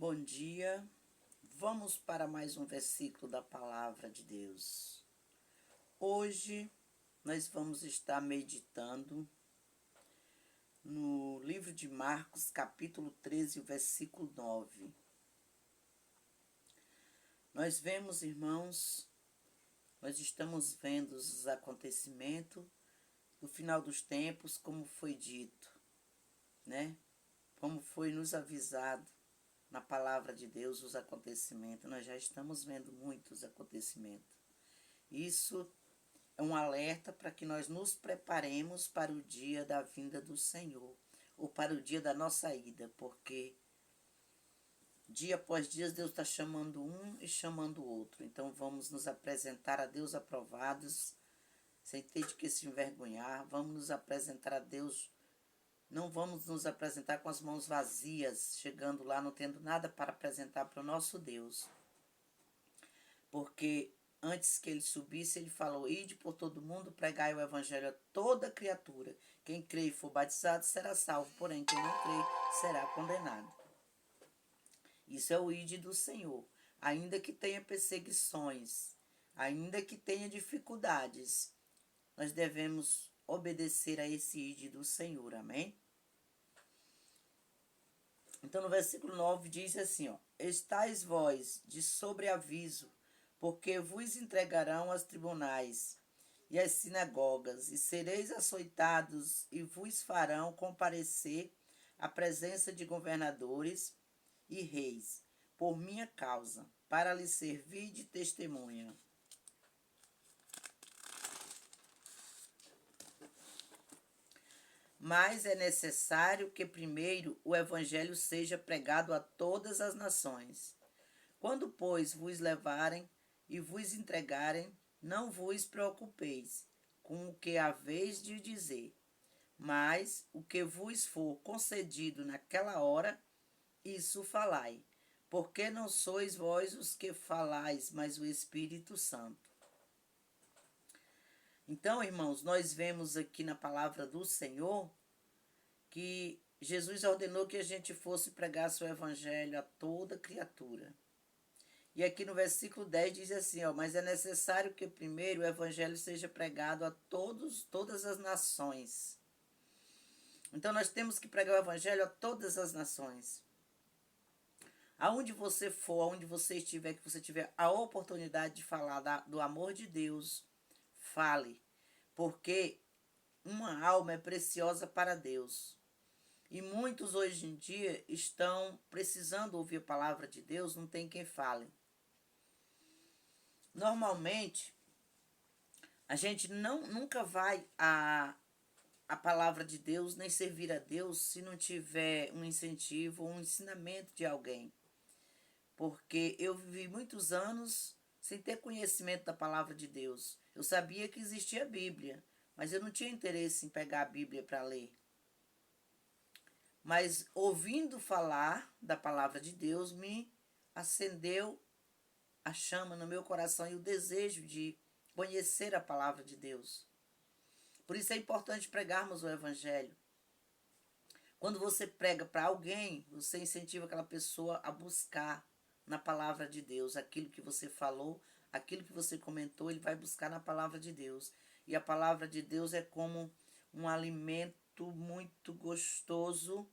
Bom dia, vamos para mais um versículo da palavra de Deus. Hoje nós vamos estar meditando no livro de Marcos, capítulo 13, o versículo 9. Nós vemos, irmãos, nós estamos vendo os acontecimentos do final dos tempos, como foi dito, né? Como foi nos avisado na palavra de Deus os acontecimentos. Nós já estamos vendo muitos acontecimentos. Isso é um alerta para que nós nos preparemos para o dia da vinda do Senhor, ou para o dia da nossa ida, porque dia após dia Deus está chamando um e chamando o outro. Então vamos nos apresentar a Deus aprovados, sem ter de que se envergonhar. Vamos nos apresentar a Deus. Não vamos nos apresentar com as mãos vazias, chegando lá não tendo nada para apresentar para o nosso Deus. Porque antes que ele subisse, ele falou: ide por todo mundo, pregai o evangelho a toda criatura. Quem crê e for batizado será salvo, porém quem não crê será condenado. Isso é o ide do Senhor. Ainda que tenha perseguições, ainda que tenha dificuldades, nós devemos obedecer a esse ide do Senhor, amém? Então no versículo 9 diz assim, ó: estais vós de sobreaviso, porque vos entregarão aos tribunais e às sinagogas, e sereis açoitados, e vos farão comparecer à presença de governadores e reis, por minha causa, para lhes servir de testemunha. Mas é necessário que primeiro o evangelho seja pregado a todas as nações. Quando, pois, vos levarem e vos entregarem, não vos preocupeis com o que haveis de dizer, mas o que vos for concedido naquela hora, isso falai, porque não sois vós os que falais, mas o Espírito Santo. Então, irmãos, nós vemos aqui na palavra do Senhor que Jesus ordenou que a gente fosse pregar seu evangelho a toda criatura. E aqui no versículo 10 diz assim, ó: mas é necessário que primeiro o evangelho seja pregado a todas as nações. Então nós temos que pregar o evangelho a todas as nações. Aonde você for, aonde você estiver, que você tiver a oportunidade de falar do amor de Deus, fale. Porque uma alma é preciosa para Deus. E muitos hoje em dia estão precisando ouvir a palavra de Deus, não tem quem fale. Normalmente, a gente nunca vai a palavra de Deus, nem servir a Deus, se não tiver um incentivo, um ensinamento de alguém. Porque eu vivi muitos anos sem ter conhecimento da palavra de Deus. Eu sabia que existia a Bíblia, mas eu não tinha interesse em pegar a Bíblia para ler. Mas ouvindo falar da palavra de Deus, me acendeu a chama no meu coração e o desejo de conhecer a palavra de Deus. Por isso é importante pregarmos o evangelho. Quando você prega para alguém, você incentiva aquela pessoa a buscar na palavra de Deus aquilo que você falou, aquilo que você comentou, ele vai buscar na palavra de Deus. E a palavra de Deus é como um alimento muito gostoso,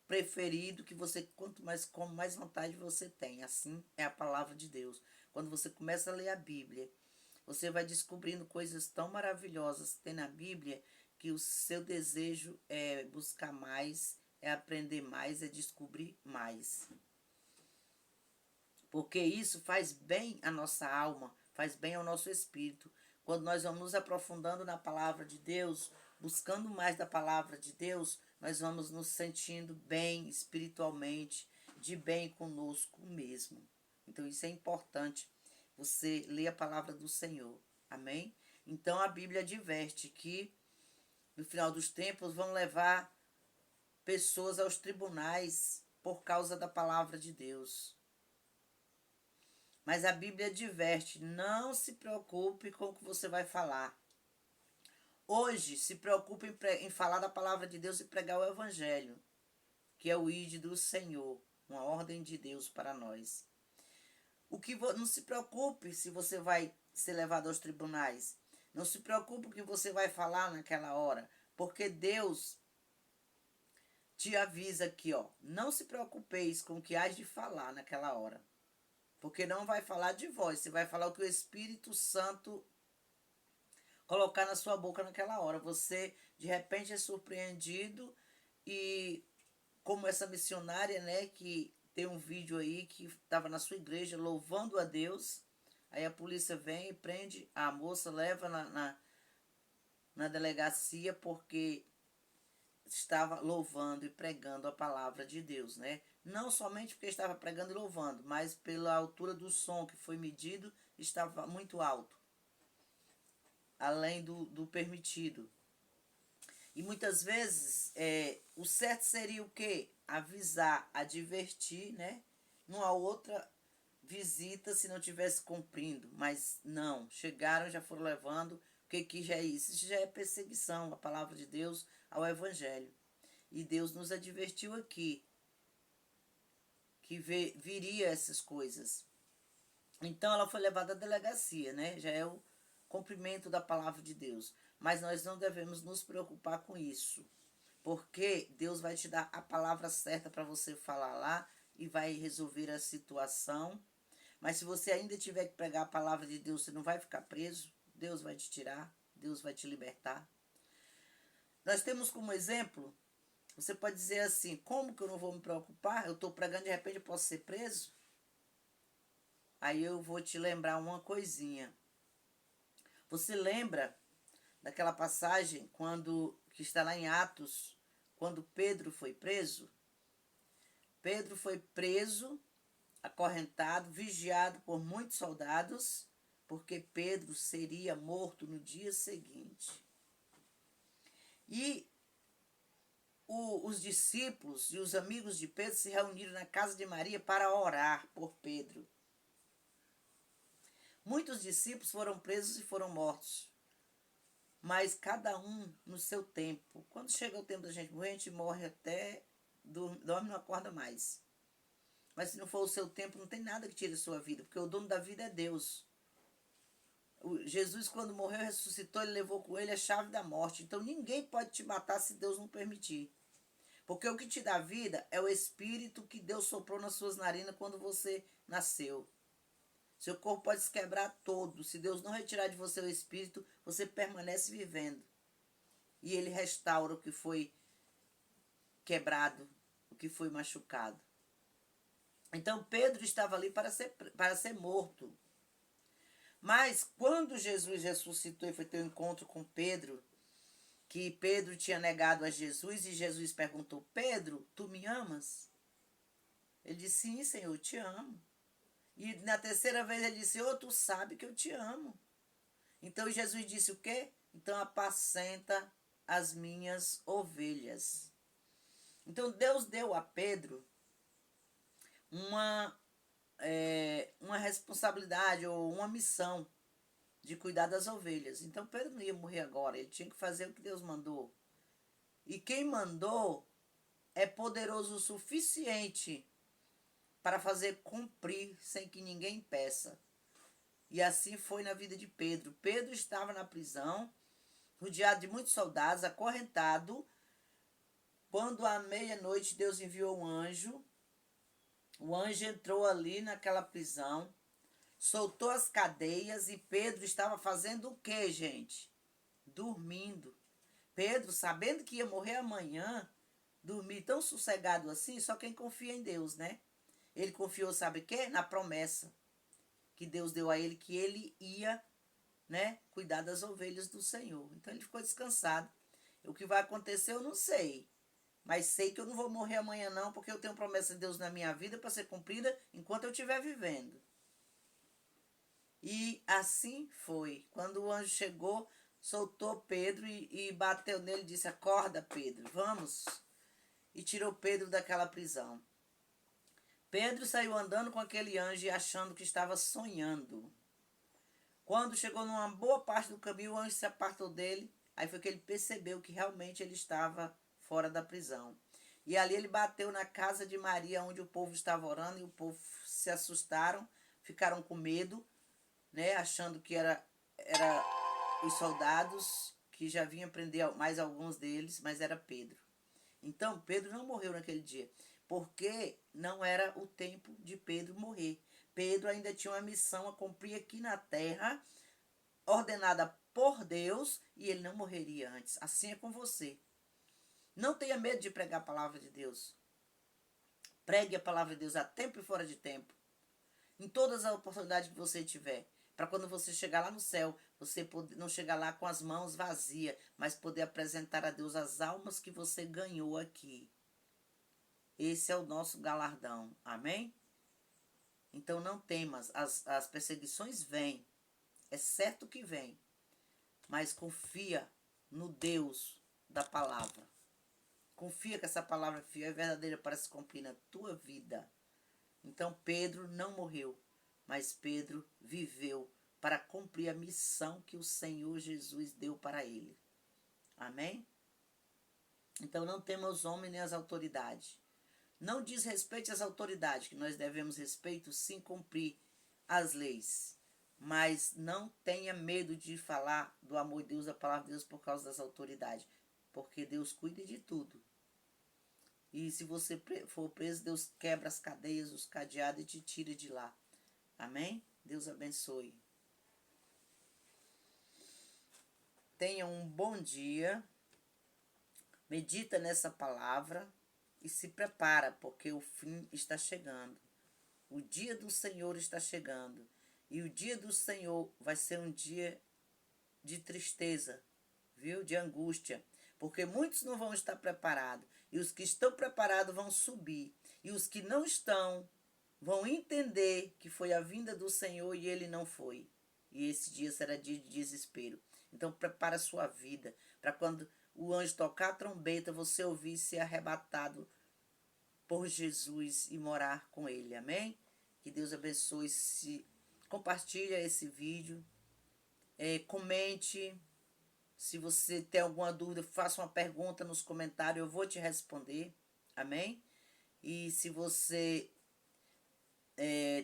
preferido, que você, quanto mais come, mais vontade você tem. Assim é a palavra de Deus. Quando você começa a ler a Bíblia, você vai descobrindo coisas tão maravilhosas que tem na Bíblia, que o seu desejo é buscar mais, é aprender mais, é descobrir mais. Porque isso faz bem à nossa alma, faz bem ao nosso espírito. Quando nós vamos nos aprofundando na palavra de Deus, buscando mais da palavra de Deus, nós vamos nos sentindo bem espiritualmente, de bem conosco mesmo. Então isso é importante, você ler a palavra do Senhor. Amém? Então a Bíblia adverte que no final dos tempos vão levar pessoas aos tribunais por causa da palavra de Deus. Mas a Bíblia adverte, não se preocupe com o que você vai falar. Hoje, se preocupe em falar da palavra de Deus e pregar o evangelho, que é o ide do Senhor. uma ordem de Deus para nós. Não se preocupe se você vai ser levado aos tribunais. Não se preocupe com o que você vai falar naquela hora, porque Deus te avisa aqui, ó, não se preocupeis com o que hás de falar naquela hora. Porque não vai falar de vós, você vai falar o que o Espírito Santo colocar na sua boca naquela hora. Você, de repente, é surpreendido e como essa missionária, né, que tem um vídeo aí que estava na sua igreja louvando a Deus, aí a polícia vem e prende a moça, leva na delegacia porque estava louvando e pregando a palavra de Deus, né? Não somente porque estava pregando e louvando, mas pela altura do som que foi medido, estava muito alto, além do permitido. E muitas vezes o certo seria o quê? Avisar, advertir, né? Numa outra visita se não tivesse cumprindo. Mas não, chegaram, já foram levando. O que já é isso? Isso já é perseguição, a palavra de Deus ao Evangelho. E Deus nos advertiu aqui que viria essas coisas. Então ela foi levada à delegacia, né? Já é o cumprimento da palavra de Deus. Mas nós não devemos nos preocupar com isso, porque Deus vai te dar a palavra certa para você falar lá e vai resolver a situação. Mas se você ainda tiver que pregar a palavra de Deus, você não vai ficar preso. Deus vai te tirar, Deus vai te libertar. Nós temos como exemplo, você pode dizer assim, como que eu não vou me preocupar? Eu estou pregando, de repente eu posso ser preso? Aí eu vou te lembrar uma coisinha. Você lembra daquela passagem que está lá em Atos, quando Pedro foi preso? Pedro foi preso, acorrentado, vigiado por muitos soldados, porque Pedro seria morto no dia seguinte. E os discípulos e os amigos de Pedro se reuniram na casa de Maria para orar por Pedro. Muitos discípulos foram presos e foram mortos, mas cada um no seu tempo. Quando chega o tempo da gente morrer, a gente morre até, dorme e não acorda mais. Mas se não for o seu tempo, não tem nada que tire a sua vida, porque o dono da vida é Deus. Jesus, quando morreu e ressuscitou, ele levou com ele a chave da morte. Então ninguém pode te matar se Deus não permitir. Porque o que te dá vida é o Espírito que Deus soprou nas suas narinas quando você nasceu. Seu corpo pode se quebrar todo. Se Deus não retirar de você o Espírito, você permanece vivendo. E Ele restaura o que foi quebrado, o que foi machucado. Então Pedro estava ali para ser morto. Mas quando Jesus ressuscitou e foi ter um encontro com Pedro, que Pedro tinha negado a Jesus, e Jesus perguntou, Pedro, tu me amas? Ele disse, sim, Senhor, eu te amo. E na terceira vez ele disse, tu sabe que eu te amo. Então Jesus disse o quê? Então apacenta as minhas ovelhas. Então Deus deu a Pedro uma responsabilidade ou uma missão de cuidar das ovelhas. Então Pedro não ia morrer agora, ele tinha que fazer o que Deus mandou. E quem mandou é poderoso o suficiente para fazer cumprir sem que ninguém peça. E assim foi na vida de Pedro. Pedro estava na prisão, rodeado de muitos soldados, acorrentado. Quando à meia-noite Deus enviou um anjo, o anjo entrou ali naquela prisão, soltou as cadeias e Pedro estava fazendo o quê, gente? Dormindo. Pedro, sabendo que ia morrer amanhã, dormir tão sossegado assim, só quem confia em Deus, né? Ele confiou, sabe o quê? Na promessa que Deus deu a ele, que ele ia, né, cuidar das ovelhas do Senhor. Então ele ficou descansado. O que vai acontecer eu não sei, mas sei que eu não vou morrer amanhã não, porque eu tenho promessa de Deus na minha vida para ser cumprida enquanto eu estiver vivendo. E assim foi. Quando o anjo chegou, soltou Pedro e bateu nele e disse, acorda Pedro, vamos. E tirou Pedro daquela prisão. Pedro saiu andando com aquele anjo e achando que estava sonhando. Quando chegou numa boa parte do caminho, o anjo se apartou dele. Aí foi que ele percebeu que realmente ele estava fora da prisão. E ali ele bateu na casa de Maria, onde o povo estava orando, e o povo se assustaram, ficaram com medo, né, achando que era os soldados que já vinham prender mais alguns deles, mas era Pedro. Então, Pedro não morreu naquele dia, porque não era o tempo de Pedro morrer. Pedro ainda tinha uma missão a cumprir aqui na terra, ordenada por Deus, e ele não morreria antes. Assim é com você. Não tenha medo de pregar a palavra de Deus. Pregue a palavra de Deus a tempo e fora de tempo. Em todas as oportunidades que você tiver. Para quando você chegar lá no céu, você não chegar lá com as mãos vazias, mas poder apresentar a Deus as almas que você ganhou aqui. Esse é o nosso galardão. Amém? Então não temas. As perseguições vêm. É certo que vêm. Mas confia no Deus da palavra. Confia que essa palavra é fiel e verdadeira para se cumprir na tua vida. Então Pedro não morreu, mas Pedro viveu para cumprir a missão que o Senhor Jesus deu para ele. Amém? Então não tema os homens nem as autoridades. Não desrespeite as autoridades, que nós devemos respeito sim cumprir as leis. Mas não tenha medo de falar do amor de Deus, da palavra de Deus por causa das autoridades. Porque Deus cuida de tudo. E se você for preso, Deus quebra as cadeias, os cadeados e te tira de lá. Amém? Deus abençoe. Tenha um bom dia. Medita nessa palavra e se prepara, porque o fim está chegando. O dia do Senhor está chegando. E o dia do Senhor vai ser um dia de tristeza, viu? De angústia. Porque muitos não vão estar preparados. E os que estão preparados vão subir. E os que não estão vão entender que foi a vinda do Senhor e ele não foi. E esse dia será dia de desespero. Então prepara a sua vida para quando o anjo tocar a trombeta, você ouvir ser arrebatado por Jesus e morar com ele. Amém? Que Deus abençoe. Compartilha esse vídeo. Comente. Se você tem alguma dúvida, faça uma pergunta nos comentários, eu vou te responder. Amém? E se você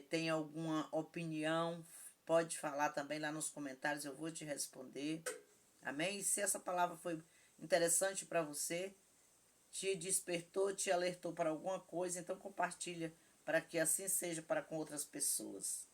tem alguma opinião, pode falar também lá nos comentários, eu vou te responder. Amém? E se essa palavra foi interessante para você, te despertou, te alertou para alguma coisa, então compartilha para que assim seja para com outras pessoas.